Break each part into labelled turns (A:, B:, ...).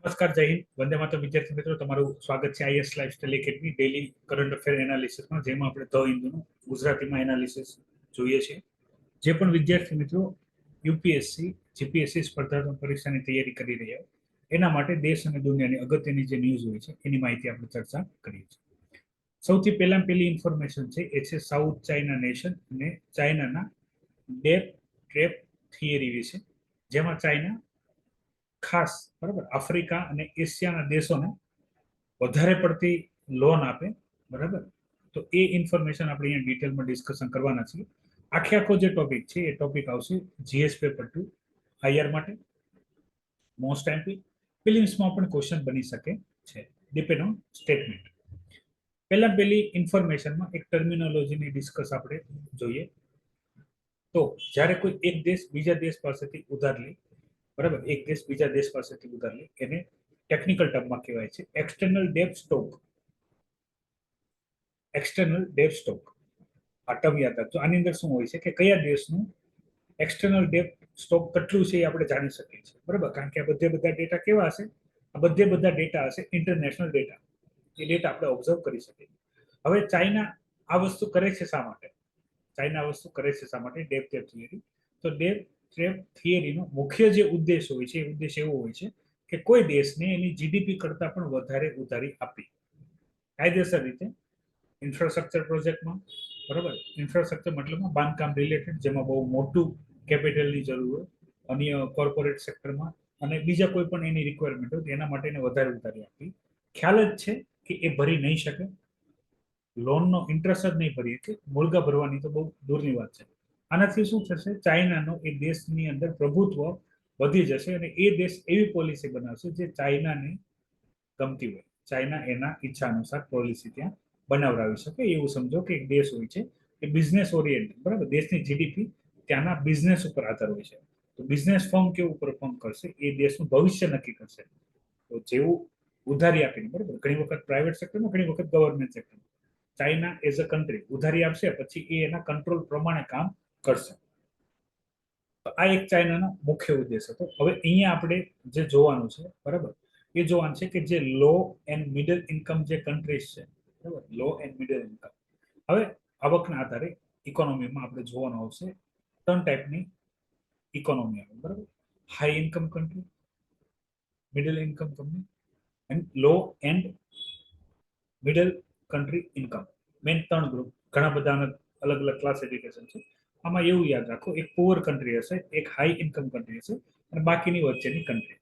A: નમસ્કાર, જય હિન્દ, વંદે માતરમ. વિદ્યાર્થી મિત્રો, તમારું સ્વાગત છે IAS lifestyle academy daily current affair એનાલિસિસમાં, જેમાં આપણે ધ હિન્દુનું ગુજરાતીમાં એનાલિસિસ જોઈએ છીએ. જે પણ વિદ્યાર્થી મિત્રો યુપીએસસી જીપીએસસી સ્પર્ધાત્મક પરીક્ષાની તૈયારી કરી રહ્યા હોય એના માટે દેશ અને દુનિયાની અગત્યની જે ન્યૂઝ હોય છે એની માહિતી આપણે ચર્ચા કરીએ છીએ. સૌથી પહેલી ઇન્ફોર્મેશન છે એ છે સાઉથ ચાઇના નેશન અને ચાઇનાના ડેપ ટ્રેપ થિયરી વિશે, જેમાં ચાઇના ખાસ બરાબર આફ્રિકા અને એશિયાના દેશોને વધારે પડતી લોન આપે. બરાબર, તો એ ઇન્ફોર્મેશન આપણે અહીંયા ડિટેલમાં ડિસ્કશન કરવાના છીએ. આખો જે ટોપિક છે એ ટોપિક આવશે જીએસ પેપર 2 આઈઆર માટે, મોસ્ટ એમપી, ફિલિમ્સમાં પણ ક્વેશ્ચન બની શકે છે ડિપેન્ડ ઓન સ્ટેટમેન્ટ. પહેલી ઇન્ફોર્મેશનમાં એક ટર્મિનોલોજીની ડિસ્કસ આપણે જોઈએ. તો જ્યારે કોઈ એક દેશ બીજા દેશ પાસેથી ઉધાર લે, બરાબર, એક દેશ બીજા દેશ પાસેથી ઉધાર લે, એને ટેકનિકલ ટર્મમાં કહેવાય છે external date stock. External date stock આ ટર્મ યાદ રાખજો. આની અંદર શું હોય છે કે કયા દેશનું એક્સટર્નલ ડેટ સ્ટોક કેટલું છે એ આપણે જાણી શકીએ છીએ. બરાબર, કારણ કે આ બધા ડેટા કેવા હશે? આ બધા ડેટા હશે ઇન્ટરનેશનલ ડેટા. એ ડેટા આપણે ઓબ્ઝર્વ કરી શકીએ. હવે ચાઇના આ વસ્તુ કરે છે શા માટે? Debt trap theory. તો ડેપ ટ્રેપ થિયરીનો મુખ્ય જે ઉદ્દેશ હોય છે એ ઉદ્દેશ એવો હોય છે કે કોઈ દેશને એની જીડીપી કરતા પણ વધારે ઉધારી આપી કાયદેસર રીતે ઇન્ફ્રાસ્ટ્રક્ચર પ્રોજેક્ટમાં. બરાબર, ઇન્ફ્રાસ્ટ્રક્ચર મતલબમાં બાંધકામ રિલેટેડ, જેમાં બહુ મોટું કેપિટલની જરૂર હોય, અન્ય કોર્પોરેટ સેક્ટરમાં અને બીજા કોઈ પણ એની રિક્વાયરમેન્ટ હોય એના માટે એને વધારે ઉધારી આપી. ખ્યાલ જ છે કે એ ભરી નહીં શકે, લોનનો ઇન્ટરેસ્ટ જ નહીં ભરી શકે, મૂળગા ભરવાની તો બહુ દૂરની વાત છે. આનાથી શું થશે? ચાઇનાનો એ દેશની અંદર પ્રભુત્વ વધી જશે અને એ દેશ એવી પોલિસી બનાવશે જે ચાઇનાને ગમતી હોય. ચાઇના એના ઈચ્છા અનુસાર પોલિસી ત્યાં બનાવડાવી શકે. એવું સમજો કે એક દેશ હોય છે એ બિઝનેસ ઓરિએન્ટેડ, બરાબર, દેશની જીડીપી ત્યાંના બિઝનેસ ઉપર આધાર હોય છે. તો બિઝનેસ ફર્મ કેવું પરફોર્મ કરશે એ દેશનું ભવિષ્ય નક્કી કરશે. તો જેવું ઉધારી આપીને, બરાબર, ઘણી વખત પ્રાઇવેટ સેક્ટરમાં, ઘણી વખત ગવર્મેન્ટ સેક્ટરમાં, ચાઇના એઝ અ કન્ટ્રી ઉધારી આપશે, પછી એ એના કંટ્રોલ પ્રમાણે કામ કરશે. તો આ એક ચાઇનાનો મુખ્ય ઉદ્દેશ હતો. હવે અહીંયા આપણે જે જોવાનું છે, બરાબર, એ જોવાનું છે કે જે લો એન્ડ મિડલ ઇન્કમ જે કન્ટ્રીઝ છે, બરાબર, લો એન્ડ મિડલ ઇન્કમ. હવે આવકના આધારે ઇકોનોમીમાં આપણે જોવાનું આવશે 3 ટાઈપની ઇકોનોમી આવે. બરાબર, high income country, middle income company and low and middle country income. Main 3 group. ઘણા બધા અલગ અલગ ક્લાસિફિકેશન છે. આમાં એવું યાદ રાખો, એક પુઅર કન્ટ્રી હશે, એક હાઈ ઇન્કમ કન્ટ્રી હશે અને બાકીની વચ્ચેની કન્ટ્રી.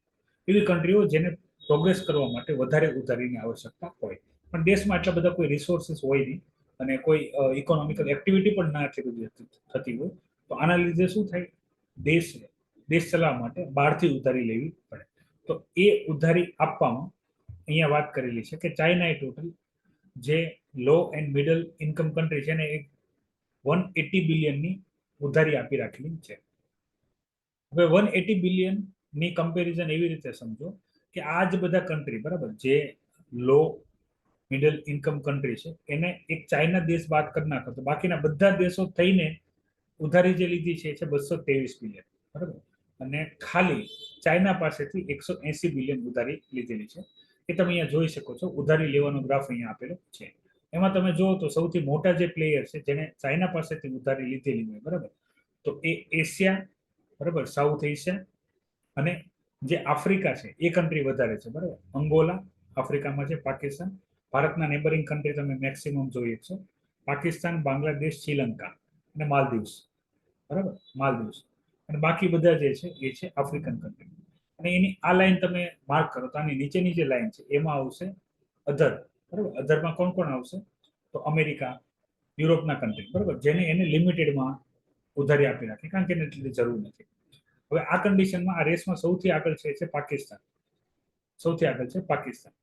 A: એવી કન્ટ્રીઓ જેને પ્રોગ્રેસ કરવા માટે વધારે ઉધારીની આવશ્યકતા હોય, પણ દેશમાં એટલા બધા કોઈ રિસોર્સિસ હોય નહીં અને કોઈ ઇકોનોમિકલ એક્ટિવિટી પણ ના એટલી બધી થતી હોય. તો આના લીધે શું થાય? દેશ ચલાવવા માટે બહારથી ઉધારી લેવી પડે. તો એ ઉધારી આપવામાં અહીંયા વાત કરેલી છે કે ચાઇનાએ ટોટલ જે લો એન્ડ મિડલ ઇન્કમ કન્ટ્રી છે ને, એક 180 બિલિયનની ઉધારી આપી રાખેલી છે. હવે 180 બિલિયન ની કમ્પેરિઝન એવી રીતે સમજો કે આ જ બધા કન્ટ્રી, બરાબર, જે લો મિડલ ઇન્કમ કન્ટ્રી છે એને એક ચાઇના દેશ બાદ કરી નાખો તો બાકીના બધા દેશો થઈને ઉધારી જે લીધી છે 223 બિલિયન. બરાબર, અને ખાલી ચાઇના પાસેથી 180 બિલિયન ઉધારી લીધેલી છે. એ તમે અહીંયા જોઈ શકો છો. ઉધારી લેવાનો ગ્રાફ અહીંયા આપેલો છે. એમાં તમે જુઓ તો સૌથી મોટા જે પ્લેયર છે જેને ચાઇના પાસેથી ઉધારી લીધેલી હોય, બરાબર, તો એ એશિયા, બરાબર, સાઉથ એશિયા અને જે આફ્રિકા છે એ કન્ટ્રી વધારે છે. બરાબર, અંગોલા આફ્રિકામાં છે, પાકિસ્તાન, ભારતના નેબરિંગ કન્ટ્રી તમે મેક્સિમમ જોઈએ છો, પાકિસ્તાન, બાંગ્લાદેશ, શ્રીલંકા અને માલદીવ્સ. બરાબર, માલદીવ્સ અને બાકી બધા જે છે એ છે આફ્રિકન કન્ટ્રી. અને એની આ લાઈન તમે માર્ક કરો તો આની નીચેની જે લાઈન છે એમાં આવશે અધર. બરાબર, અધરમાં કોણ કોણ આવશે? તો અમેરિકા, યુરોપના કન્ટ્રી, બરાબર, જેને એને લિમિટેડમાં ઉધારી આપી રાખી કારણ કે એને એટલી જરૂર નથી. હવે આ કન્ડિશનમાં આ રેસમાં સૌથી આગળ છે પાકિસ્તાન. સૌથી આગળ છે પાકિસ્તાન.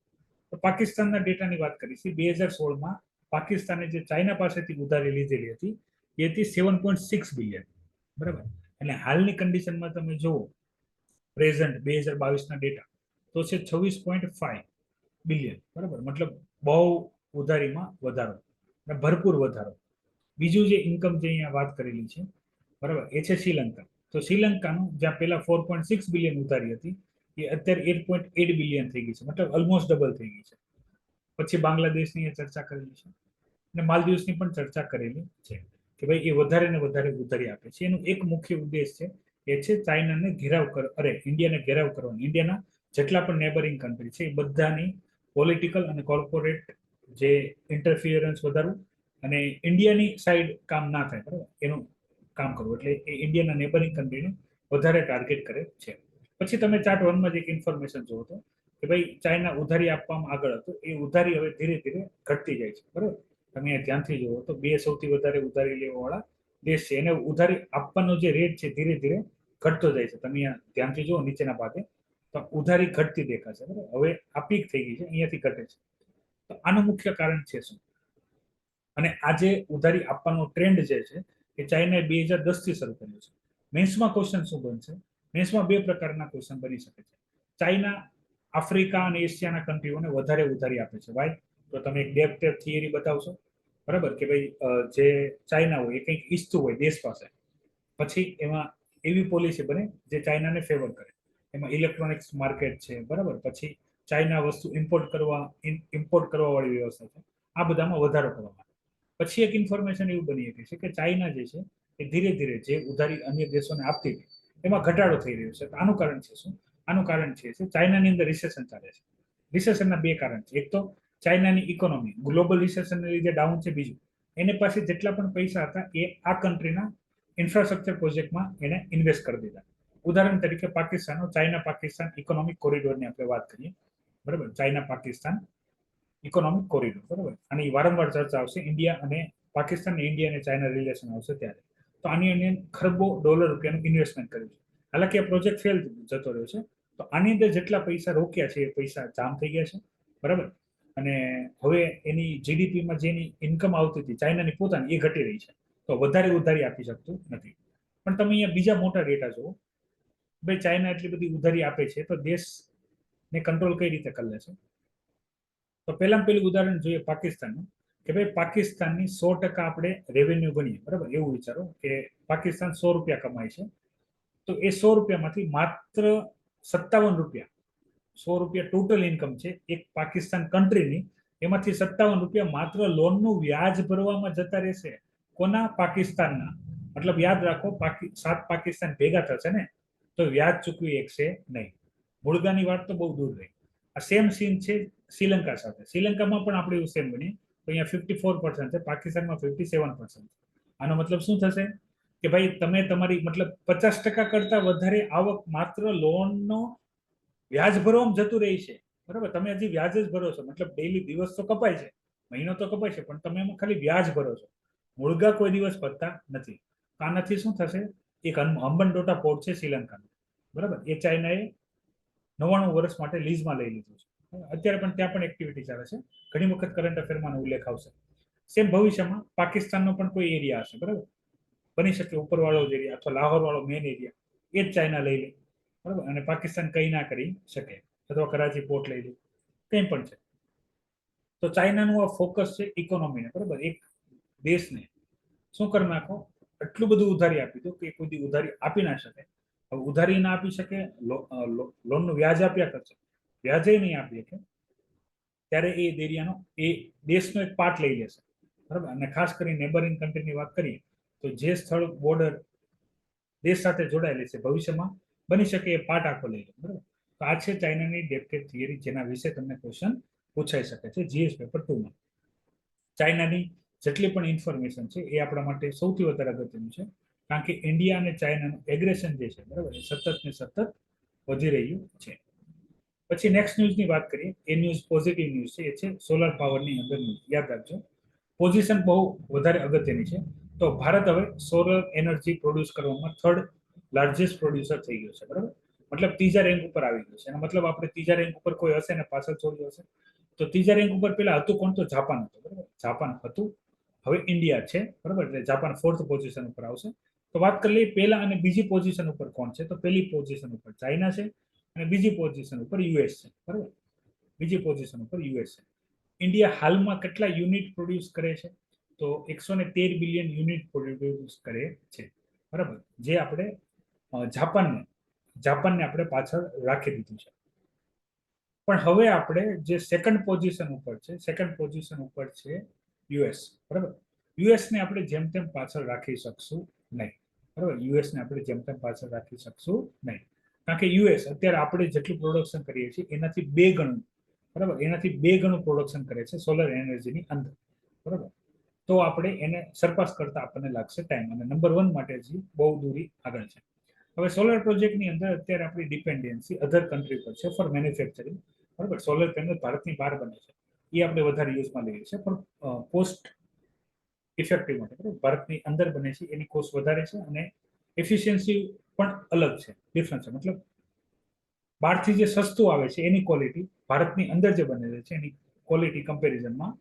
A: તો પાકિસ્તાનના ડેટાની વાત કરીશું. 2016માં પાકિસ્તાને જે ચાઇના પાસેથી ઉધારી લીધેલી હતી એ હતી 7.6 બિલિયન. બરાબર, અને હાલની કન્ડિશનમાં તમે જુઓ પ્રેઝન્ટ 2022ના ડેટા તો છે 26.5 બિલિયન. બરાબર, મતલબ બહુ ઉધારીમાં વધારો, ભરપૂર વધારો. બીજું જે ઇન્કમ જે અહીંયા વાત કરેલી છે, બરાબર, એ છે શ્રીલંકા. તો શ્રીલંકાનું જ્યાં પહેલા 4.6 બિલિયન ઉધારી હતી એ અત્યારે 8.8 બિલિયન થઈ ગઈ છે, મતલબ ઓલમોસ્ટ ડબલ થઈ ગઈ છે. પછી બાંગ્લાદેશની ચર્ચા કરેલી છે અને માલદીવ્સની પણ ચર્ચા કરેલી છે કે ભાઈ એ વધારે ને વધારે ઉધારી આપે છે. એનું એક મુખ્ય ઉદ્દેશ છે એ છે ચાઇનાને ઘેરાવ ઇન્ડિયાને ઘેરાવ કરવાનો. ઇન્ડિયાના જેટલા પણ નેબરિંગ કન્ટ્રી છે એ બધાની પોલિટિકલ અને કોર્પોરેટ જે ઇન્ટરફિયરન્સ વધારવું અને ઇન્ડિયાની સાઈડ કામ ના થાય, બરાબર, એનું કામ કરવું. એટલે એ ઇન્ડિયાના નેબરિંગ કન્ટ્રીને વધારે ટાર્ગેટ કરે છે. પછી તમે ચાર્ટ 1માં એક ઇન્ફોર્મેશન જોવો તો કે ભાઈ ચાઇના ઉધારી આપવામાં આગળ હતું, એ ઉધારી હવે ધીરે ધીરે ઘટતી જાય છે, બરાબર. તમે ધ્યાનથી જુઓ તો બે સૌથી વધારે ઉધારી લેવા વાળા દેશ છે, એને ઉધારી આપવાનો જે રેટ છે ધીરે ધીરે ઘટતો જાય છે. તમે ધ્યાનથી જુઓ નીચેના ભાગે તો ઉધારી ઘટતી દેખાશે, બરાબર. હવે આ પીક થઈ ગઈ છે, અહીંયાથી ઘટે છે. તો આનું મુખ્ય કારણ છે શું? અને આજે ઉધારી આપવાનો ટ્રેન્ડ જે છે એ ચાઇનાએ 2010થી શરૂ કર્યો છે. મેન્સમાં ક્વેશ્ચન શું બનશે? મેન્સમાં બે પ્રકારના ક્વેશ્ચન બની શકે છે. ચાઇના આફ્રિકા અને એશિયાના કન્ટ્રીઓને વધારે ઉધારી આપે છે. વાય? તો તમે એક ડેપ્થ થિયરી બતાવશો, બરાબર, કે ભાઈ જે ચાઇના હોય એ કંઈક ઈચ્છતું હોય દેશ પાસે, પછી એમાં એવી પોલિસી બને જે ચાઇનાને ફેવર કરે. એમાં ઇલેક્ટ્રોનિક્સ માર્કેટ છે, બરાબર, પછી ચાઇના વસ્તુ ઇમ્પોર્ટ કરવા વાળી વ્યવસ્થા છે. આ બધામાં વધારો કરવામાં. પછી એક ઇન્ફોર્મેશન એવું બની શકે છે કે ચાઇના જે છે એ ધીરે ધીરે જે ઉધારી અન્ય દેશોને આપતી હતી એમાં ઘટાડો થઈ રહ્યો છે. આનું કારણ છે શું? આનું કારણ છે ચાઇનાની અંદર રિસેશન ચાલે છે. રિસેશનના બે કારણ છે. એક તો ચાઇનાની ઇકોનોમી ગ્લોબલ રિસેશનને લીધે ડાઉન છે. બીજું, એને પાસે જેટલા પણ પૈસા હતા એ આ કન્ટ્રીના ઇન્ફ્રાસ્ટ્રક્ચર પ્રોજેક્ટમાં એને ઇન્વેસ્ટ કરી દીધા. ઉદાહરણ તરીકે પાકિસ્તાનનો ચાઇના પાકિસ્તાન ઇકોનોમિક કોરિડોરની આપણે વાત કરીએ, બરાબર, ચાઇના પાકિસ્તાન ઇકોનોમિક કોરિડોર, બરાબર. આની વારંવાર ચર્ચા આવશે ઇન્ડિયા અને પાકિસ્તાન, ઇન્ડિયા અને ચાઇના રિલેશન આવશે ત્યારે. તો આની અંદર ખરબો ડોલર રૂપિયાનું ઇન્વેસ્ટમેન્ટ કર્યું છે. હાલાકી આ પ્રોજેક્ટ ફેલ જતો રહ્યો છે. તો આની અંદર જેટલા પૈસા રોક્યા છે એ પૈસા જામ થઈ ગયા છે, બરાબર. અને હવે એની જીડીપીમાં જેની ઇન્કમ આવતી હતી ચાઇનાની પોતાની એ ઘટી રહી છે. તો વધારે ઉધારી આપી શકતું નથી. પણ તમે અહીંયા બીજા મોટા ડેટા જુઓ, ભાઈ ચાઇના એટલી બધી ઉધારી આપે છે તો દેશને કંટ્રોલ કઈ રીતે કરી લે છે? તો પહેલામાં પહેલું ઉદાહરણ જોઈએ પાકિસ્તાનનું, કે ભાઈ પાકિસ્તાનની 100% આપણે રેવન્યુ ગણીએ, બરાબર. એવું વિચારો કે પાકિસ્તાન 100 રૂપિયા કમાય છે, તો એ 100 રૂપિયામાંથી માત્ર 57 રૂપિયા, 100 રૂપિયા ટોટલ ઇન્કમ છે એક પાકિસ્તાન કન્ટ્રીની, એમાંથી 57 રૂપિયા માત્ર લોનનું વ્યાજ ભરવામાં જતા રહેશે. કોના? પાકિસ્તાનના. મતલબ યાદ રાખો, 7 પાકિસ્તાન ભેગા થશે ને તો વ્યાજ ચૂકવી શકશે નહીં. મુળગાની વાત તો બહુ દૂર રહી. આ સેમ સીન છે શ્રીલંકા સાથે. શ્રીલંકામાં પણ આપણે એવું સેમ બની, તો અહીંયા 54% છે, પાકિસ્તાનમાં 57%. આનો મતલબ શું થશે કે ભાઈ તમે તમારી મતલબ 50% કરતા વધારે આવક માત્ર લોનનો વ્યાજ ભરવામાં જતું રહી છે, બરાબર. તમે હજી વ્યાજ જ ભરો છો, મતલબ ડેઈલી દિવસ તો કપાય છે, મહિનો તો કપાય છે, પણ તમે એમાં ખાલી વ્યાજ ભરો છો, મુળગા કોઈ દિવસ ભરતા નથી. આનાથી શું થશે? એક હમ્બનટોટા પોર્ટ છે શ્રીલંકાનો, બરાબર, એ ચાઇનાએ 99 વર્ષ માટે લીઝમાં લઈ લીધું છે. અત્યારે પણ ત્યાં પણ એક્ટિવિટી ચાલે છે. ઘણી વખત કરંટ અફેરમાં ઉલ્લેખ આવશે. સેમ ભવિષ્યમાં પાકિસ્તાનનો પણ કોઈ એરિયા હશે, બરાબર, બની શકે ઉપરવાળો જ એરિયા અથવા લાહોર વાળો મેન એરિયા એ જ ચાઇના લઈ લે, બરાબર, અને પાકિસ્તાન કંઈ ના કરી શકે, અથવા કરાચી પોર્ટ લઈ લે, કંઈ પણ છે. તો ચાઇનાનું આ ફોકસ છે ઇકોનોમીને, બરાબર. એક દેશને શું કરી નાખો, એટલું બધું ઉધારી આપી દો કે કોઈ ઉધારી આપી ના શકે. હવે ઉધારી ના આપી શકે, લોનનું વ્યાજ આપ્યા કરશે, વ્યાજે નહીં આપી શકે, ત્યારે એ એરિયાનો એ દેશનો એક પાર્ટ લઈ લેશે, બરાબર. અને ખાસ કરી નેબરિંગ કન્ટ્રીની વાત કરીએ તો જે સ્થળ બોર્ડર દેશ સાથે જોડાયેલી છે, ભવિષ્યમાં બની શકે એ પાર્ટ આખો લઈ લે, બરાબર. તો આ છે ચાઇનાની ડેપ્થ થિયરી, જેના વિશે તમને ક્વેશ્ચન પૂછાઈ શકે છે જીએસ પેપર 2માં. ચાઇનાની જેટલી પણ ઇન્ફોર્મેશન છે એ આપણા માટે સૌથી વધારે અગત્યનું છે, કારણ કે ઇન્ડિયા અને ચાઇનાનું એગ્રેશન જે છે, બરાબર, એ સતત ને સતત વધી રહ્યું છે. પછી નેક્સ્ટ ન્યૂઝની વાત કરીએ, એ ન્યૂઝ પોઝિટિવ ન્યૂઝ છે, એ છે સોલર પાવરની અંદર ન્યૂઝ. યાદ રાખજો, પોઝિશન બહુ વધારે અગત્યની છે. તો ભારત હવે સોલર એનર્જી પ્રોડ્યુસ કરવામાં 3rd લાર્જેસ્ટ પ્રોડ્યુસર થઈ ગયો છે, બરાબર. મતલબ ત્રીજા રેન્ક ઉપર આવી ગયો છે. એનો મતલબ આપણે ત્રીજા રેન્ક ઉપર કોઈ હશે ને પાછળ છોડ્યું હશે, તો ત્રીજા રેન્ક ઉપર પેલા હતું કોણ? તો જાપાન હતું, બરાબર. જાપાન હતું, હવે ઇન્ડિયા છે, બરાબર. એટલે જાપાન 4th પોઝિશન ઉપર આવશે. તો વાત કરી લઈએ પહેલા અને બીજી પોઝિશન ઉપર કોણ છે, તો પહેલી પોઝિશન ઉપર ચાઇના છે અને બીજી પોઝિશન ઉપર યુએસ છે, બરાબર. બીજી પોઝિશન ઉપર યુએસ છે. ઇન્ડિયા હાલમાં કેટલા યુનિટ પ્રોડ્યુસ કરે છે? તો 113 બિલિયન યુનિટ પ્રોડ્યુસ કરે છે, બરાબર. જે આપણે જાપાનને જાપાનને આપણે પાછળ રાખી દીધું છે. પણ હવે આપણે જે સેકન્ડ પોઝિશન ઉપર છે, સેકન્ડ પોઝિશન ઉપર છે યુએસ. બરાબર, યુએસને આપણે જેમ તેમ પાછળ રાખી શકશું નહીં. બરાબર, યુએસને આપણે જેમ તેમ પાછળ રાખી શકશું નહીં, કારણ કે યુએસ અત્યારે આપણે જેટલું પ્રોડક્શન કરીએ છીએ એનાથી 2 ગણું, બરાબર, એનાથી 2 ગણું પ્રોડક્શન કરે છે સોલર એનર્જીની અંદર. બરાબર, તો આપણે એને સરપાસ કરતા આપણને લાગશે ટાઈમ, અને નંબર 1 માટે જ બહુ દૂરી આગળ છે. હવે સોલર પ્રોજેક્ટની અંદર અત્યારે આપણી ડિપેન્ડન્સી અધર કન્ટ્રી પર છે ફોર મેન્યુફેક્ચરિંગ. બરાબર, સોલર પેનલ ભારતની બહાર બને છે, એ આપણે વધારે યુઝમાં લઈએ છીએ, પણ કોસ્ટ ઇફેક્ટિવ માટે બરાબર ભારતની અંદર બને છે એની કોસ્ટ વધારે છે, અને એફિશિયન્સી પણ અલગ છે, ડિફરન્સ છે. મતલબ બહારથી જે સસ્તું આવે છે એની ક્વોલિટી ભારતની અંદર જે બને છે એની ક્વોલિટી કમ્પેરિઝનમાં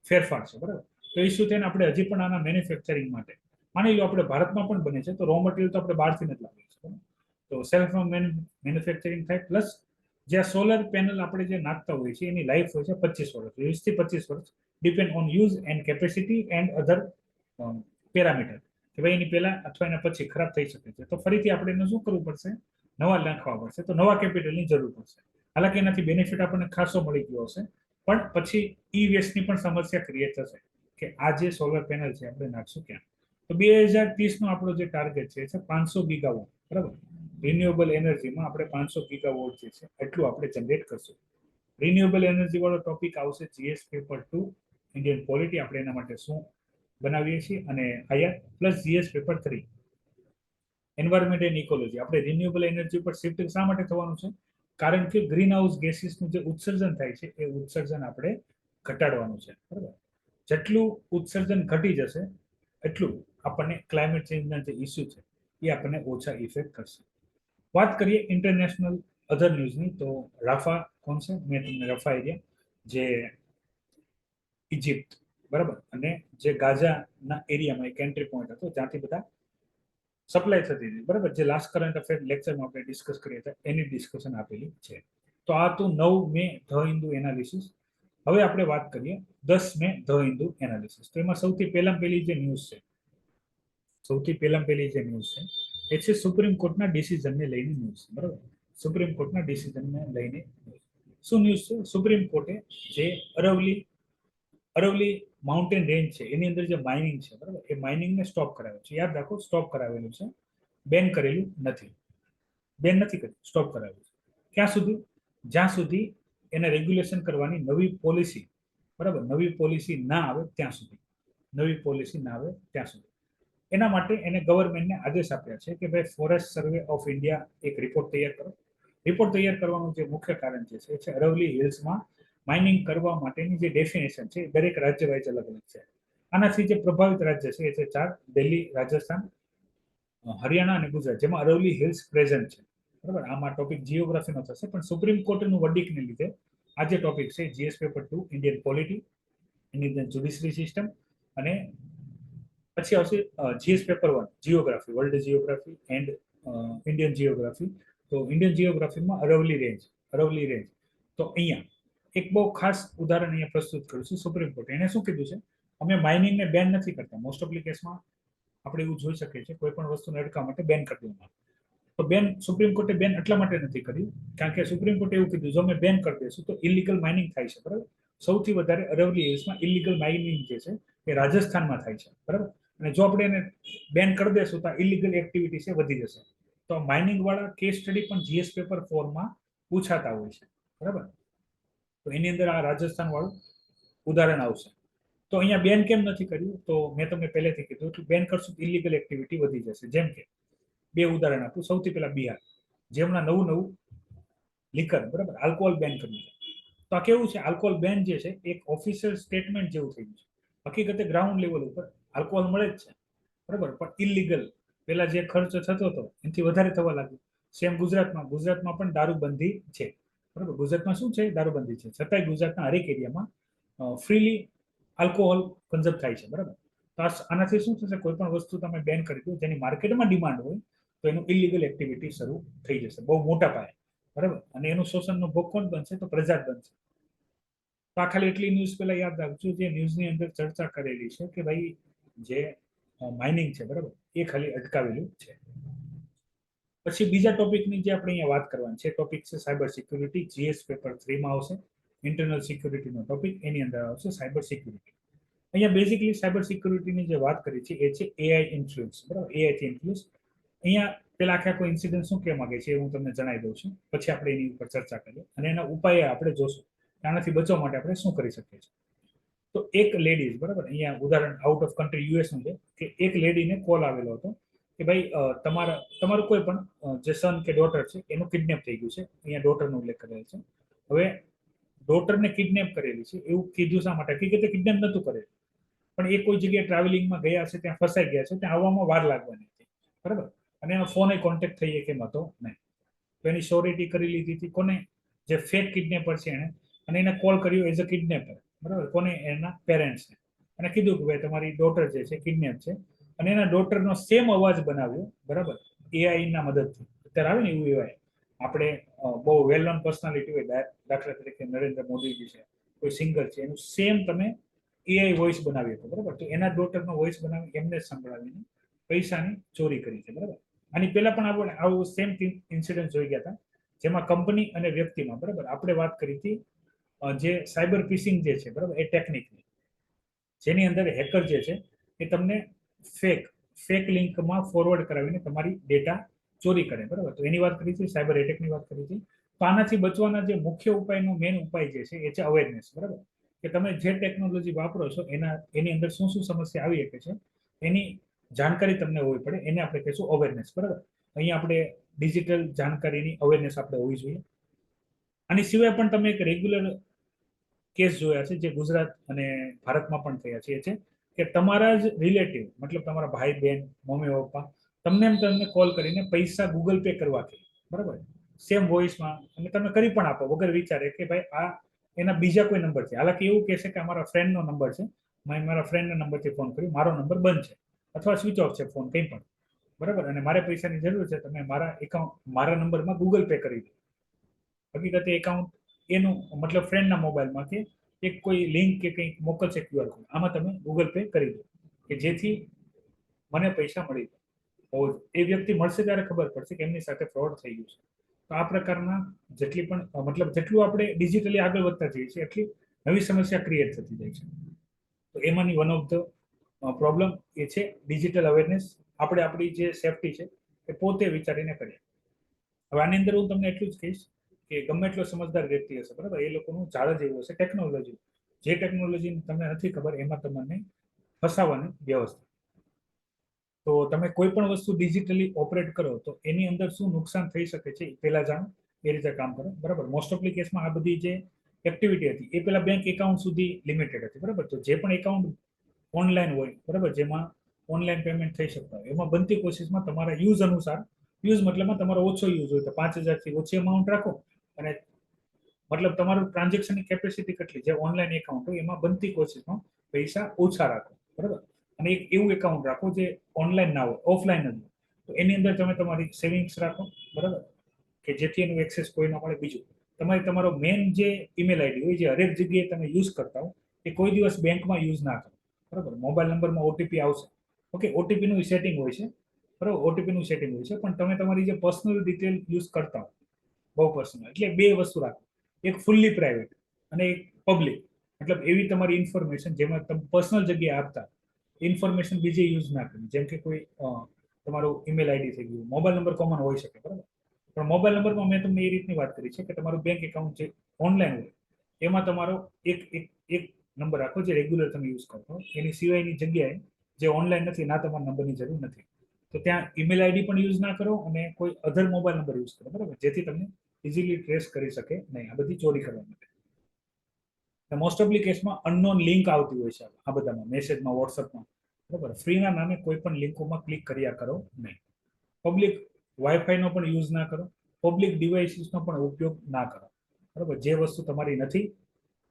A: ફેરફાર છે. બરાબર, તો ઇસ્યુ થઈને આપણે હજી પણ આના મેન્યુફેક્ચરિંગ માટે માની લો આપણે ભારતમાં પણ બને છે, તો રો મટીરિયલ તો આપણે બહારથી નથી લાવીએ છીએ. તો સેલ્ફ મેન્યુફેક્ચરિંગ થાય, પ્લસ જે સોલર પેનલ આપણે જે નાખતા હોઈએ છીએ એની લાઈફ હોય છે 25 વર્ષ, 20 થી 25 વર્ષ, depend on use and capacity and other parameter, કે ભાઈ એની પહેલા અથવા એના પછી ખરાબ થઈ શકે છે. તો ફરીથી આપણે એને શું કરવું પડશે, નવા નાખવા પડશે, તો નવા કેપિટલની જરૂર પડશે. હાલાકી એનાથી બેનિફિટ આપણને ખાસો મળી ગયો હશે, પણ પછી ઈ વેસ્ટની પણ સમસ્યા ક્રિએટ થશે કે આ જે સોલર પેનલ છે આપણે નાખશું ક્યાં. તો 2030 નો આપણો જે ટાર્ગેટ છે 500 ગીગાવોટ. બરાબર, રિન્યુએબલ એનર્જીમાં આપણે 500 ગીગાવોટ જે છે એટલું આપણે જનરેટ કરશું. રિન્યુએબલ એનર્જી વાળો ટોપિક આવશે જીએસ પેપર 2 ઇન્ડિયન પોલિટી, આપણે એના માટે શું બનાવીએ છીએ, અને આયા plus GS paper 3 environment and ecology. આપણે રિન્યુએબલ એનર્જી પર શિફ્ટ શા માટે થવાનું છે, કારણ કે ગ્રીન હાઉસ ગેસીસનું જે ઉત્સર્જન થાય છે એ ઉત્સર્જન આપણે ઘટાડવાનું છે. બરાબર, જેટલું ઉત્સર્જન ઘટી જશે એટલું આપણને ક્લાઇમેટ ચેન્જના જે ઇસ્યુ છે એ આપણને ઓછા ઇફેક્ટ કરશે. વાત કરીએ ઇન્ટરનેશનલ અધર ન્યૂઝની, તો રાફા કોણ છે, મેં તમને રફા એરિયા જે ઇજિપ્ત, બરાબર, અને જે ગાઝાના એરિયામાં એક એન્ટ્રી પોઈન્ટ હતો જ્યાંથી બધા સપ્લાય થતી હતી. બરાબર, જે લાસ્ટ કરંટ અફેર લેક્ચરમાં આપણે ડિસ્કસ કરીએ હતા એની ડિસ્કશન આપેલી છે. તો આ તો 9 મે ધ હિન્દુ એનાલિસિસ. હવે આપણે વાત કરીએ 10 મે ધ હિન્દુ એનાલિસિસ. તો એમાં સૌથી પહેલી જે ન્યૂઝ છે, સૌથી પહેલી જે ન્યૂઝ છે એ છે સુપ્રીમ કોર્ટના ડિસિઝનને લઈને ન્યૂઝ. બરાબર, સુપ્રીમ કોર્ટના ડિસિઝનને લઈને શું ન્યૂઝ છે, સુપ્રીમ કોર્ટે જે અરવલી માઉન્ટેન રેન્જ છે એની અંદર જે માઇનિંગ છે, બરાબર, એ માઇનિંગને સ્ટોપ કરાવ્યું છે. યાદ રાખો, સ્ટોપ કરાવેલું છે, બેન કરેલું નથી. બેન નથી કર્યું, સ્ટોપ કરાવ્યું છે. ક્યાં સુધી, જ્યાં સુધી એને રેગ્યુલેશન કરવાની નવી પોલિસી, બરાબર, નવી પોલિસી ના આવે ત્યાં સુધી, નવી પોલિસી ના આવે ત્યાં સુધી. એના માટે એને ગવર્મેન્ટને આદેશ આપ્યા છે કે ભાઈ ફોરેસ્ટ સર્વે ઓફ ઇન્ડિયા એક રિપોર્ટ તૈયાર કરો. રિપોર્ટ તૈયાર કરવાનું જે મુખ્ય કારણ છે અરવલી હિલ્સમાં માઇનિંગ કરવા માટેની જે ડેફિનેશન છે દરેક રાજ્ય વાઇઝ અલગ અલગ છે. આનાથી જે પ્રભાવિત રાજ્ય છે એ છે 4: દિલ્હી, રાજસ્થાન, હરિયાણા અને ગુજરાત, જેમાં અરવલી હિલ્સ પ્રેઝન્ટ છે. બરાબર, આમાં ટોપિક જીઓગ્રાફીનો થશે, પણ સુપ્રીમ કોર્ટનું વર્ડિકને લીધે આ જે ટોપિક છે GS paper 2 Indian polity, Indian judiciary system, અને પછી આવશે GS paper 1 geography, world geography and Indian geography. તો ઇન્ડિયન જીઓગ્રાફીમાં અરવલી રેન્જ. તો અહીંયા એક બહુ ખાસ ઉદાહરણ અહીંયા પ્રસ્તુત કરું છું. સુપ્રીમ કોર્ટ એને શું કીધું છે, અમે માઇનિંગને બેન નથી કરતા. મોસ્ટ ઓફ કેસમાં આપણે એવું જોઈ શકીએ છીએ કોઈ પણ વસ્તુને અટકાવવા માટે બેન કરી દેવામાં. તો બેન સુપ્રીમ કોર્ટે બેન એટલા માટે નથી કર્યું કારણ કે સુપ્રીમ કોર્ટે એવું કીધું જો અમે બેન કરી દઈશું તો ઇલીગલ માઇનિંગ થાય છે. બરાબર, સૌથી વધારે અરવલી હિલ્સમાં ઇલીગલ માઇનિંગ જે છે એ રાજસ્થાનમાં થાય છે. બરાબર, અને જો આપણે એને બેન કરી દઈશું તો ઇલીગલ એક્ટિવિટી છે વધી જશે. તો માઇનિંગ વાળા કેસ સ્ટડી પણ જીએસ પેપર 4 માં પૂછાતા હોય છે. બરાબર, તો એની અંદર આ રાજસ્થાન વાળું ઉદાહરણ આવશે. તો અહીંયા બેન કેમ નથી કર્યું, તો મેં તમને પહેલેથી કીધું કે બેન કરશું ઇલીગલ એક્ટિવિટી વધી જશે. જેમ કે 2 ઉદાહરણ આપું. સૌથી પહેલા બિહાર, જેમના નવું લીકર, બરાબર, આલ્કોહોલ બેન કર્યું છે. તો આ કેવું છે, આલ્કોહોલ બેન જે છે એક ઓફિશિયલ સ્ટેટમેન્ટ જેવું થઈ ગયું છે. હકીકતે ગ્રાઉન્ડ લેવલ ઉપર આલ્કોહોલ મળે જ છે, બરાબર, પણ ઇલીગલ પેલા જે ખર્ચ થતો હતો એનાથી વધારે થવા લાગ્યો. સેમ ગુજરાતમાં પણ દારૂબંધી છે. બરાબર, ગુજરાતમાં શું છે, દારૂબંધી છે, છતાંય ગુજરાતના હરેક એરિયામાં ફ્રીલી આલ્કોહોલ કન્ઝમ્પ થાય છે. બરાબર, તો આનાથી શું થશે, કોઈ પણ વસ્તુ તમે બેન કરી દો જેની માર્કેટમાં ડિમાન્ડ હોય તો એનું ઇલીગલ એક્ટિવિટી શરૂ થઈ જશે બહુ મોટા પાયે. બરાબર, અને એનું શોષણનો ભોગ કોણ બનશે, તો પ્રજા જ બનશે. તો આ ખાલી એટલી ન્યૂઝ પહેલા યાદ રાખજો જે ન્યૂઝની અંદર ચર્ચા કરેલી છે કે ભાઈ જે માઇનિંગ છે, બરાબર, એ ખાલી અટકાવેલું છે. પછી બીજા ટોપિકની જે આપણે અહીંયા વાત કરવાની છે ટોપિક છે સાયબર સિક્યુરિટી. જીએસ પેપર 3 માં આવશે. ઇન્ટરનલ સિક્યુરિટીનો ટોપિક એની અંદર આવશે સાયબર સિક્યુરિટી. અહીંયા બેઝિકલી સાયબર સિક્યુરિટીની જે વાત કરી છે એ છે એઆઈ ઇન્ફ્લુઅન્સ, બરાબર, એઆઈ થી ઇન્ફ્લુઅન્સ. અહીંયા પેલા આખે આખો ઇન્સિડન્ટ શું કહેવા માંગે છે એ હું તમને જણાવી દઉં છું, પછી આપણે એની ઉપર ચર્ચા કરીએ અને એના ઉપાય આપણે જોશું આનાથી બચવા માટે આપણે શું કરી શકીએ છીએ. તો એક લેડીઝ, બરાબર, અહીંયા ઉદાહરણ આઉટ ઓફ કન્ટ્રી યુએસનું છે કે એક લેડીને કોલ આવેલો હતો કે ભાઈ તમારું કોઈ પણ જે સન કે ડોટર છે એનું કિડનેપ થઈ ગયું છે. અહીંયા ડોટરનો ઉલ્લેખ કરેલ છે. હવે ડોટરને કિડનેપ કરેલી છે એવું કીધું શા માટે? હકીકતે કિડનેપ નતું કરેલું, પણ એ કોઈ જગ્યાએ ટ્રાવેલિંગમાં ગયા છે, ત્યાં ફસાઈ ગયા છે, ત્યાં આવવામાં વાર લાગવાની હતી, બરાબર. અને એનો ફોન કોન્ટેક્ટ થઈ કે હતો નહીં. તો એની શ્યોરિટી કરી લીધી હતી કોને? જે ફેક કિડનેપર છે એને. અને એને કોલ કર્યો એઝ અ કિડનેપર, બરાબર, કોને? એના પેરેન્ટ્સને. અને કીધું કે ભાઈ તમારી ડોટર જે છે કિડનેપ છે. અને એના ડોટરનો સેમ અવાજ બનાવ્યો, બરાબર, એઆઈ ના મદદથી. અત્યારે આવે ને એવું એઆઈ, આપણે બહુ વેલ નોન પર્સનાલિટી હોય, દાખલા તરીકે નરેન્દ્ર મોદીજી છે, કોઈ સિંગર છે, એનું સેમ તમે એઆઈ વોઇસ બનાવી હતો, બરાબર. તો એના ડોટરનો વોઇસ બનાવી એમને સંભળાવીને પૈસાની ચોરી કરી છે, બરાબર. આની પહેલા પણ આપણે આવું સેમ ઇન્સિડન્ટ જોઈ ગયા હતા, જેમાં કંપની અને વ્યક્તિમાં, બરાબર, આપણે વાત કરી હતી જે સાયબર ફિશિંગ જે છે, બરાબર, એ ટેકનિકની, જેની અંદર હેકર જે છે એ તમને ફેક ફેક લિંકમાં ફોરવર્ડ કરાવીને તમારી ડેટા ચોરી કરે, બરાબર. તો એની વાત કરી હતી, સાયબર એટેકની વાત કરી હતી. તો આનાથી બચવાના જે મુખ્ય ઉપાયનો મેઇન ઉપાય જે છે એ છે અવેરનેસ, બરાબર. કે તમે જે ટેકનોલોજી વાપરો છો એની અંદર શું શું સમસ્યા આવી શકે છે એની જાણકારી તમને હોવી પડે, એને આપણે કહીશું અવેરનેસ, બરાબર. અહીંયા આપણે ડિજિટલ જાણકારીની અવેરનેસ આપણે હોવી જોઈએ. આની સિવાય પણ તમે એક રેગ્યુલર કેસ જોયા છે જે ગુજરાત અને ભારતમાં પણ થયા છે, એ છે કે તમારા જ રિલેટિવ, મતલબ તમારા ભાઈ બહેન, મમ્મી પપ્પા, તમને કોલ કરીને પૈસા ગૂગલ પે કરવા કે, બરાબર, સેમ વોઇસમાં, અને તમે કરી પણ આપો વગર વિચારે કે ભાઈ આ એના બીજા કોઈ નંબર છે. હાલાકી એવું કહેશે કે અમારા ફ્રેન્ડનો નંબર છે, મેં મારા ફ્રેન્ડના નંબરથી ફોન કર્યો, મારો નંબર બંધ છે અથવા સ્વિચ ઓફ છે ફોન, કંઈ પણ, બરાબર, અને મારે પૈસાની જરૂર છે, તમે મારા એકાઉન્ટ મારા નંબરમાં ગૂગલ પે કરી દો. હકીકતે એકાઉન્ટ એનું મતલબ ફ્રેન્ડના મોબાઈલમાં કે એક કોઈ લિંક કે કંઈક મોકલશે ક્યુઆર કોડ, આમાં તમે ગૂગલ પે કરી દો કે જેથી મને પૈસા મળી જાય. એ વ્યક્તિ મળશે ત્યારે ખબર પડશે કે એમની સાથે ફ્રોડ થઈ ગયું છે. તો આ પ્રકારના જેટલી પણ મતલબ જેટલું આપણે ડિજિટલી આગળ વધતા જઈએ છીએ એટલી નવી સમસ્યા ક્રિએટ થતી જાય છે. તો એમાંની વન ઓફ ધ પ્રોબ્લેમ એ છે ડિજિટલ અવેરનેસ. આપણે આપણી જે સેફટી છે એ પોતે વિચારીને કરીએ. હવે આની અંદર હું તમને એટલું જ કહીશ કે ગમે એટલો સમજદાર વ્યક્તિ હશે, બરાબર, એ લોકોનું ઝાડ જ એવું હશે ટેકનોલોજી, જે ટેકનોલોજી તમને નથી ખબર એમાં તમને ફસાવાની વ્યવસ્થા. તો તમે કોઈ પણ વસ્તુ ડિજિટલી ઓપરેટ કરો તો એની અંદર શું નુકસાન થઈ શકે છે એ પહેલા જાણો, એ રીતે કામ કરો, બરાબર. મોસ્ટ ઓફલી કેસમાં આ બધી જે એક્ટિવિટી હતી એ પેલા બેંક એકાઉન્ટ સુધી લિમિટેડ હતી, બરાબર. તો જે પણ એકાઉન્ટ ઓનલાઈન હોય, બરાબર, જેમાં ઓનલાઈન પેમેન્ટ થઈ શકતા હોય, એમાં બનતી કોશિશમાં તમારા યુઝ અનુસાર, યુઝ મતલબમાં તમારો ઓછો યુઝ હોય તો 5,000થી ઓછી અમાઉન્ટ રાખો, અને મતલબ તમારું ટ્રાન્ઝેક્શનની કેપેસિટી કેટલી, જે ઓનલાઈન એકાઉન્ટ હોય એમાં બનતી કોશિશમાં પૈસા ઓછા રાખો, બરાબર. અને એક એવું એકાઉન્ટ રાખો જે ઓનલાઈન ના હોય, ઓફલાઈન જ હોય. તો એની અંદર તમે તમારી સેવિંગ્સ રાખો, બરાબર, કે જેથી એનું એક્સેસ કોઈ ન મળે. બીજું, તમારો મેન જે ઈમેલ આઈડી હોય, જે હરેક જગ્યાએ તમે યુઝ કરતા હો, એ કોઈ દિવસ બેંકમાં યુઝ ના કરો, બરાબર. મોબાઈલ નંબરમાં ઓટીપી આવશે, ઓકે, ઓટીપીનું સેટિંગ હોય છે, બરાબર, ઓટીપીનું સેટિંગ હોય છે, પણ તમે તમારી જે પર્સનલ ડિટેલ યુઝ કરતા હો, બહુ પર્સનલ, એટલે બે વસ્તુ રાખો, એક ફૂલ્લી પ્રાઇવેટ અને એક પબ્લિક. મતલબ એવી તમારી ઇન્ફોર્મેશન જેમાં તમે પર્સનલ જગ્યાએ આપતા ઇન્ફોર્મેશન બીજે યુઝ ના કરી, જેમ કે કોઈ તમારું ઈમેલ આઈડી થઈ ગયું, મોબાઈલ નંબર કોમન હોઈ શકે, બરાબર. પણ મોબાઈલ નંબરમાં મેં તમને એ રીતની વાત કરી છે કે તમારું બેંક એકાઉન્ટ જે ઓનલાઈન હોય એમાં તમારો એક એક એક નંબર રાખો જે રેગ્યુલર તમે યુઝ કરતો, એની સિવાયની જગ્યાએ જે ઓનલાઈન નથી ના તમારા નંબરની જરૂર નથી. તો ત્યાં ઈમેલ આઈડી પણ યુઝ ના કરો અને કોઈ અધર મોબાઈલ નંબર યુઝ કરો, બરાબર, જેથી તમને ઇઝીલી ટ્રેસ કરી શકે નહીં આ બધી ચોરી કરવા માટે. મોસ્ટ ઓફલી કેસમાં અનનોન લિંક આવતી હોય છે આ બધામાં, મેસેજમાં, વોટ્સઅપમાં, બરાબર. ફ્રીના નામે કોઈ પણ લિંકોમાં ક્લિક કર્યા કરો નહીં. પબ્લિક વાઈફાઈનો પણ યુઝ ના કરો, પબ્લિક ડિવાઇસીસનો પણ ઉપયોગ ના કરો, બરાબર. જે વસ્તુ તમારી નથી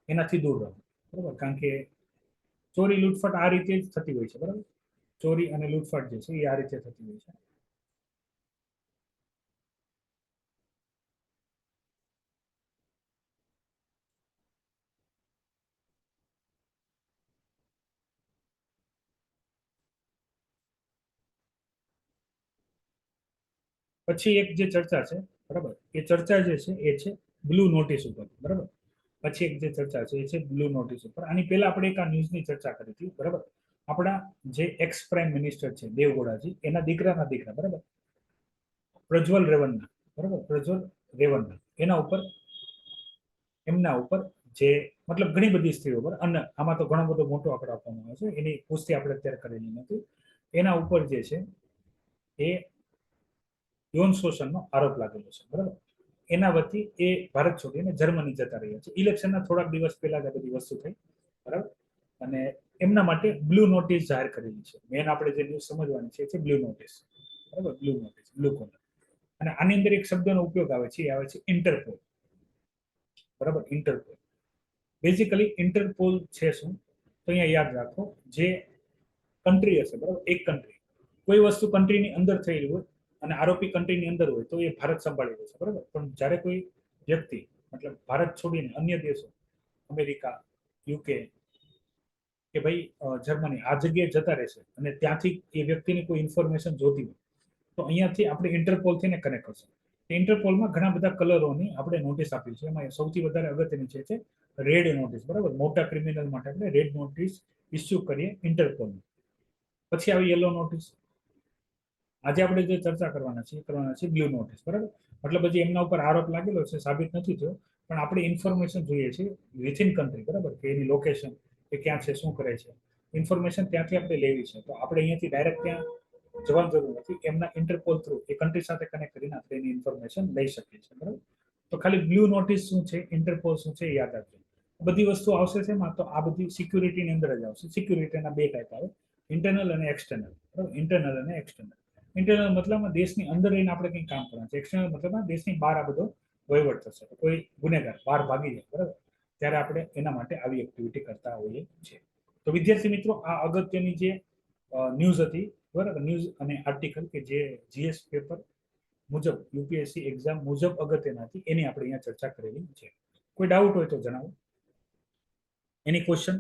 A: એનાથી દૂર રહો, બરાબર, કારણ કે ચોરી લૂંટફાટ આ રીતે જ થતી હોય છે, બરાબર. ચોરી અને લૂંટફાટ જે છે એ આ રીતે થતી હોય છે. પછી એક જે ચર્ચા છે, બરાબર, એ ચર્ચા જે છે એ છે બ્લુ નોટિસ ઉપર, બરાબર. પછી એક જે ચર્ચા છે એ છે બ્લુ નોટિસ ઉપર. આની પહેલા આપણે એક આ ન્યૂઝની ચર્ચા કરી હતી, બરાબર. આપણા જે એક્સ પ્રાઇમ મિનિસ્ટર છે દેવગૌડાજી, એના દીકરાના દીકરા, બરાબર, પ્રજ્વલ રેવન્ના, બરાબર, પ્રજ્વલ રેવન્ના, એમના ઉપર જે મતલબ ઘણી બધી સ્ત્રીઓ પર, અને આમાં તો ઘણો બધો મોટો આંકડો આપવામાં આવે છે, એની પુષ્ટિ આપણે અત્યારે કરેલી નથી. એના ઉપર જે છે એ યૌન શોષણનો આરોપ લાગેલો છે, બરાબર. એના વતી એ ભારત છોડીને જર્મની જતા રહ્યા છે. ઇલેક્શનના થોડાક દિવસ પહેલા જ આ બધી વસ્તુ થઈ, બરાબર. અને એમના માટે બ્લુ નોટિસ જાહેર કરેલી છે. મેન આપણે જે ન્યૂઝ સમજવાની છે બ્લુ નોટિસ, બરાબર, બ્લુ નોટિસ, બ્લુ કોલર. અને આની અંદર એક શબ્દનો ઉપયોગ આવે છે, એ આવે છે ઇન્ટરપોલ, બરાબર, ઇન્ટરપોલ. બેઝિકલી ઇન્ટરપોલ છે શું, તો અહીંયા યાદ રાખો, જે કન્ટ્રી હશે, બરાબર, એક કન્ટ્રી, કોઈ વસ્તુ કન્ટ્રીની અંદર થયેલી હોય અને આરોપી કન્ટ્રીની અંદર હોય તો એ ભારત સંભાળી લેશે, બરાબર. પણ જ્યારે કોઈ વ્યક્તિ મતલબ ભારત છોડીને અન્ય દેશો, અમેરિકા, યુકે કે ભાઈ જર્મની, આ જગ્યાએ જતા રહેશે અને ત્યાંથી એ વ્યક્તિની કોઈ ઇન્ફોર્મેશન જોતી હોય, તો અહીંયાથી આપણે ઇન્ટરપોલથી ને કનેક્ટ કરશું. ઇન્ટરપોલમાં ઘણા બધા કલરોની આપણે નોટિસ આપી છે. એમાં સૌથી વધારે અગત્યની છે રેડ નોટિસ, બરાબર. મોટા ક્રિમિનલ માટે આપણે રેડ નોટિસ ઇસ્યુ કરીએ ઇન્ટરપોલની. પછી આવી યલો નોટિસ. આજે આપણે જે ચર્ચા કરવાના છે બ્લુ નોટિસ, બરાબર. મતલબ હજી એમના ઉપર આરોપ લાગેલો છે, સાબિત નથી થયો, પણ આપણે ઇન્ફોર્મેશન જોઈએ છે વિથિન કન્ટ્રી, બરાબર, કે એની લોકેશન, કે ક્યાં છે, શું કરે છે, ઇન્ફોર્મેશન ત્યાંથી આપણે લેવી છે. તો આપણે અહીંયાથી ડાયરેક્ટ ત્યાં જવાની જરૂર નથી, એમના ઇન્ટરપોલ થ્રુ એ કન્ટ્રી સાથે કનેક્ટ કરીને આપણે એની ઇન્ફોર્મેશન લઈ શકીએ છીએ, બરાબર. તો ખાલી બ્લુ નોટિસ શું છે, ઇન્ટરપોલ શું છે, યાદ રાખજો. બધી વસ્તુ આવશે છે એમાં, તો આ બધી સિક્યુરિટીની અંદર જ આવશે. સિક્યુરિટીના બે ટાઈપ આવે, ઇન્ટરનલ અને એક્સટર્નલ, બરાબર. ઇન્ટરનલ અને એક્સટર્નલ. ઇન્ટરનલ મતલબમાં દેશની અંદર રહીને આપણે કંઈક કામ કરવાનું છે. એક્સટર્નલ મતલબમાં દેશની બહાર આ બધો વહીવટ થશે. કોઈ ગુનેગાર બહાર ભાગી જાય, બરાબર, ત્યારે આપણે એના માટે આવી એક્ટિવિટી કરતા હોઈએ છીએ. તો વિદ્યાર્થી મિત્રો, આ અગત્યની જે ન્યૂઝ હતી, બરાબર, ન્યૂઝ અને આર્ટિકલ કે જે જીએસ પેપર મુજબ, યુપીએસસી એક્ઝામ મુજબ અગત્યના હતી, એની આપણે અહીંયા ચર્ચા કરેલી છે. કોઈ ડાઉટ હોય તો જણાવો. એની ક્વેશ્ચન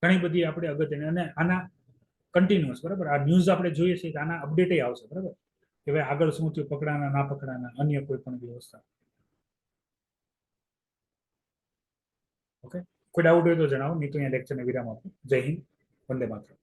A: ઘણી બધી આપણે અગત્યની, અને આના કન્ટિન્યુઅસ, બરાબર, આ ન્યૂઝ આપણે જોઈએ છીએ કે આના અપડેટ આવશે, બરાબર, કે ભાઈ આગળ શું થયું, પકડાના ના પકડાના, અન્ય કોઈ પણ વ્યવસ્થા. ઓકે, કોઈ ડાઉટ હોય તો જણાવો, નહીં તો અહીંયા લેક્ચરને વિરામ આપો. જય હિન્દ, વંદે માતરમ.